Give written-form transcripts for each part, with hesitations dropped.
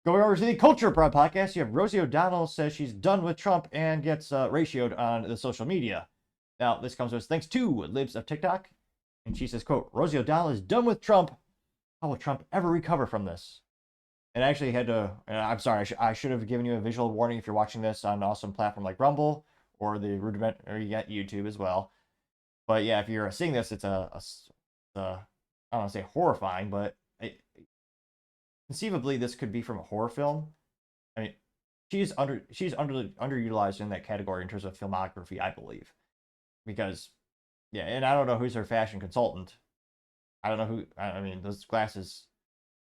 Going over to the Culture Prod podcast, you have Rosie O'Donnell says she's done with Trump and gets ratioed on the social media. Now, this comes to us thanks to Libs of TikTok. And she says, quote, Rosie O'Donnell is done with Trump. How will Trump ever recover from this? And I actually had to, I'm sorry, I should have given you a visual warning if you're watching this on an awesome platform like Rumble or the Rudiment, or you got YouTube as well. But yeah, if you're seeing this, it's I don't want to say horrifying, but conceivably this could be from a horror film. I mean, she's underutilized in that category in terms of filmography, I believe, because yeah, and I don't know who's her fashion consultant. I don't know who. I mean, those glasses,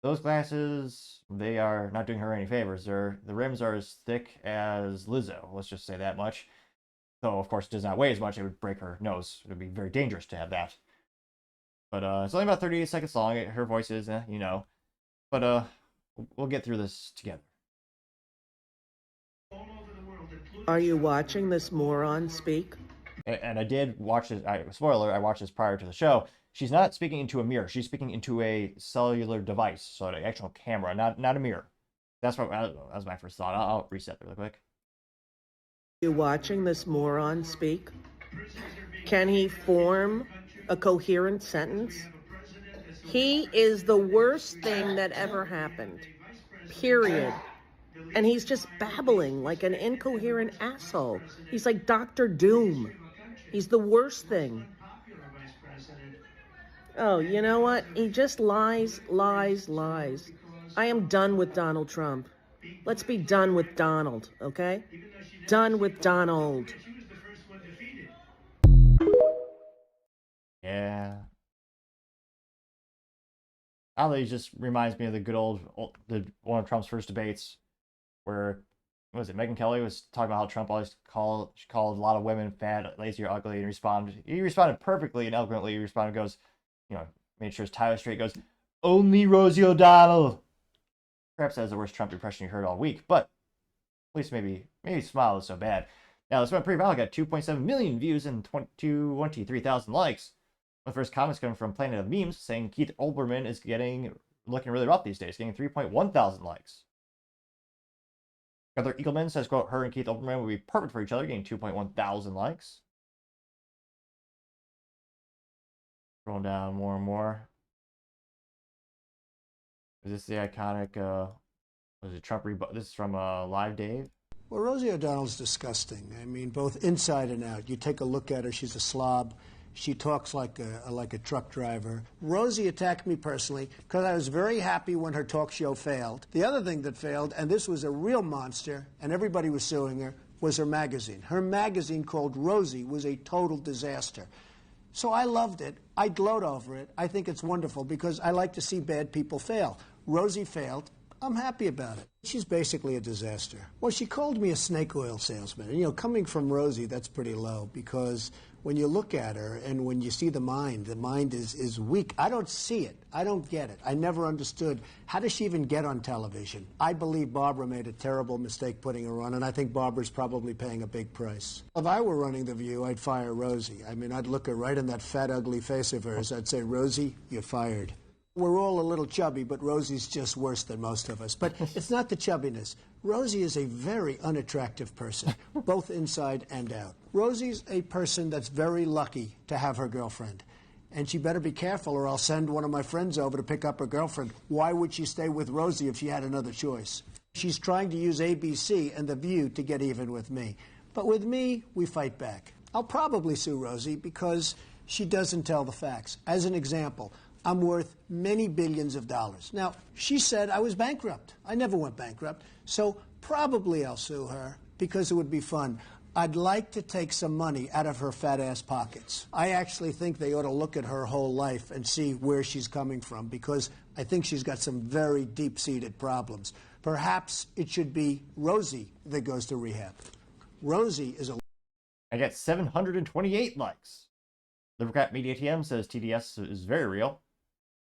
they are not doing her any favors. The rims are as thick as Lizzo. Let's just say that much. Though, of course, it does not weigh as much. It would break her nose. It would be very dangerous to have that. But it's only about 38 seconds long. Her voice is, you know. But we'll get through this together. Are you watching this moron speak? And I did watch this. Spoiler, I watched this prior to the show. She's not speaking into a mirror. She's speaking into a cellular device. So an actual camera, not a mirror. That was my first thought. I'll reset really quick. Are you watching this moron speak? Can he form a coherent sentence? He is the worst thing that ever happened. Period. And he's just babbling like an incoherent asshole. He's like Dr. Doom. He's the worst thing. Oh, you know what? He just lies. I am done with Donald Trump. Let's be done with Donald, okay? Done with Donald. Yeah. Oddly, it just reminds me of the good old one of Trump's first debates, where what was it? Megyn Kelly was talking about how Trump always called a lot of women fat, lazy, or ugly, and he responded perfectly and eloquently. He responded, goes, made sure his tie was straight. Goes, only Rosie O'Donnell. Perhaps that was the worst Trump impression you heard all week, but at least maybe smile is so bad. Now this went pretty well. Got 2.7 million views and 23,000 likes. The first comments coming from Planet of Memes saying Keith Olbermann is looking really rough these days, getting 3.1 thousand likes. Heather Eagleman says, quote, her and Keith Olbermann would be perfect for each other, getting 2.1 thousand likes. Scrolling down more and more. Is this the iconic, was it Trump this is from Live Dave? Well, Rosie O'Donnell's disgusting. I mean, both inside and out. You take a look at her, she's a slob. She talks like a truck driver. Rosie attacked me personally because I was very happy when her talk show failed. The other thing that failed, and this was a real monster, and everybody was suing her, was her magazine. Her magazine called Rosie was a total disaster. So I loved it. I gloat over it. I think it's wonderful because I like to see bad people fail. Rosie failed. I'm happy about it. She's basically a disaster. Well, she called me a snake oil salesman. And, coming from Rosie, that's pretty low because when you look at her and when you see the mind is weak. I don't see it. I don't get it. I never understood. How does she even get on television? I believe Barbara made a terrible mistake putting her on, and I think Barbara's probably paying a big price. If I were running The View, I'd fire Rosie. I mean, I'd look her right in that fat, ugly face of hers. I'd say, Rosie, you're fired. We're all a little chubby, but Rosie's just worse than most of us. But it's not the chubbiness. Rosie is a very unattractive person, both inside and out. Rosie's a person that's very lucky to have her girlfriend. And she better be careful or I'll send one of my friends over to pick up her girlfriend. Why would she stay with Rosie if she had another choice? She's trying to use ABC and The View to get even with me. But with me, we fight back. I'll probably sue Rosie because she doesn't tell the facts. As an example, I'm worth many billions of dollars. Now, she said I was bankrupt. I never went bankrupt. So probably I'll sue her because it would be fun. I'd like to take some money out of her fat ass pockets. I actually think they ought to look at her whole life and see where she's coming from because I think she's got some very deep-seated problems. Perhaps it should be Rosie that goes to rehab. Rosie is a... I get 728 likes. Livercat Media TM says TDS is very real.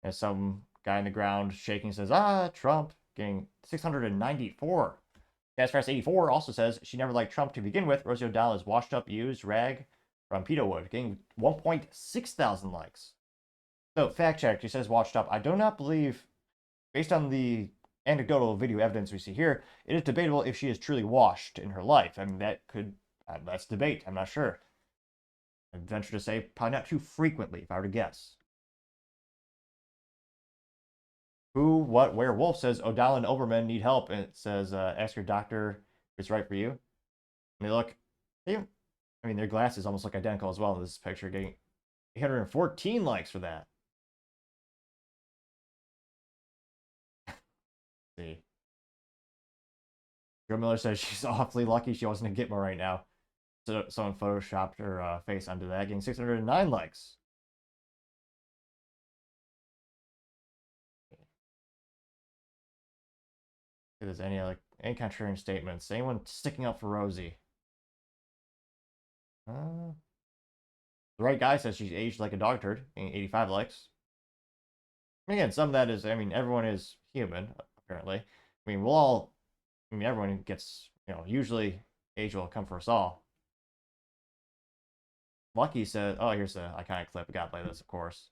There's some guy in the ground shaking says, Trump, getting 694. Gasfast 84 also says she never liked Trump to begin with. Rosie O'Donnell is washed up, used rag from Pedo Wood, getting 1.6 thousand likes. So, fact check, she says washed up. I do not believe, based on the anecdotal video evidence we see here, it is debatable if she is truly washed in her life. I mean, that's debate. I'm not sure. I'd venture to say probably not too frequently, if I were to guess. Who, what, where? Wolf says O'Donnell and Oberman need help, and it says ask your doctor if it's right for you. And I mean, their glasses almost look identical as well in this picture, getting 814 likes for that. See. Joe Miller says she's awfully lucky she wasn't a Gitmo right now. So someone photoshopped her face onto that, getting 609 likes. If there's any contrarian statements, anyone sticking up for Rosie? The right guy says she's aged like a dog turd, getting 85 likes. Again, some of that is, I mean, everyone is human, apparently. I mean, everyone gets, usually age will come for us all. Lucky said, oh, here's the iconic clip. We gotta play this, of course.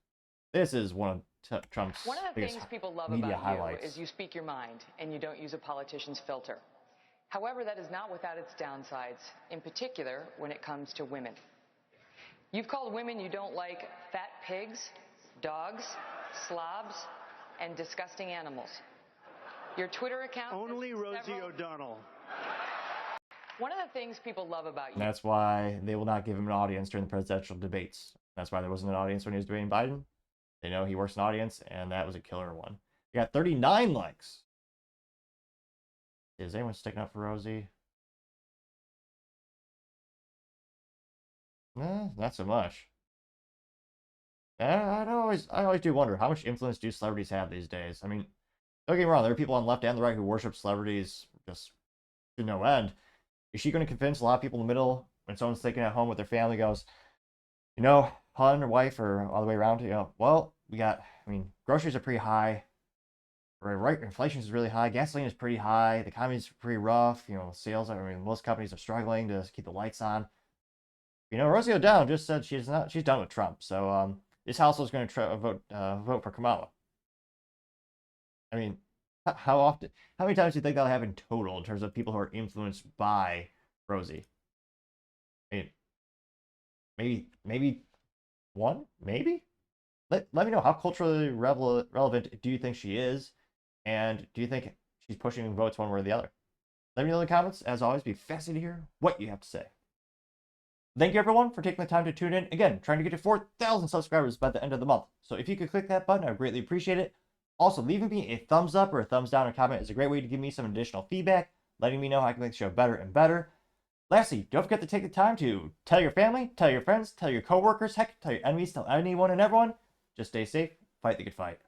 This is one of Trump's One of the biggest things people love media about highlights. you is you speak your mind and you don't use a politician's filter. However, that is not without its downsides, in particular when it comes to women. You've called women you don't like fat pigs, dogs, slobs, and disgusting animals. Your Twitter account... Only Rosie O'Donnell. One of the things people love about you... And that's why they will not give him an audience during the presidential debates. That's why there wasn't an audience when he was debating Biden. They know he works an audience, and that was a killer one. He got 39 likes. Is anyone sticking up for Rosie? Not so much. I always do wonder, how much influence do celebrities have these days? I mean, don't get me wrong, there are people on the left and the right who worship celebrities just to no end. Is she going to convince a lot of people in the middle when someone's thinking at home with their family goes, husband or wife or all the way around, well, groceries are pretty high. Right, inflation is really high. Gasoline is pretty high. The economy's pretty rough. Sales. Most companies are struggling to keep the lights on. Rosie O'Donnell just said she's done with Trump. So this household is going to vote for Kamala. I mean, how many times do you think that'll happen total in terms of people who are influenced by Rosie? I mean, maybe one, maybe. Let me know, how culturally relevant do you think she is? And do you think she's pushing votes one way or the other? Let me know in the comments. As always, be fascinated to hear what you have to say. Thank you, everyone, for taking the time to tune in. Again, trying to get to 4,000 subscribers by the end of the month. So if you could click that button, I would greatly appreciate it. Also, leaving me a thumbs up or a thumbs down in a comment is a great way to give me some additional feedback, letting me know how I can make the show better and better. Lastly, don't forget to take the time to tell your family, tell your friends, tell your coworkers, heck, tell your enemies, tell anyone and everyone. Just stay safe, fight the good fight.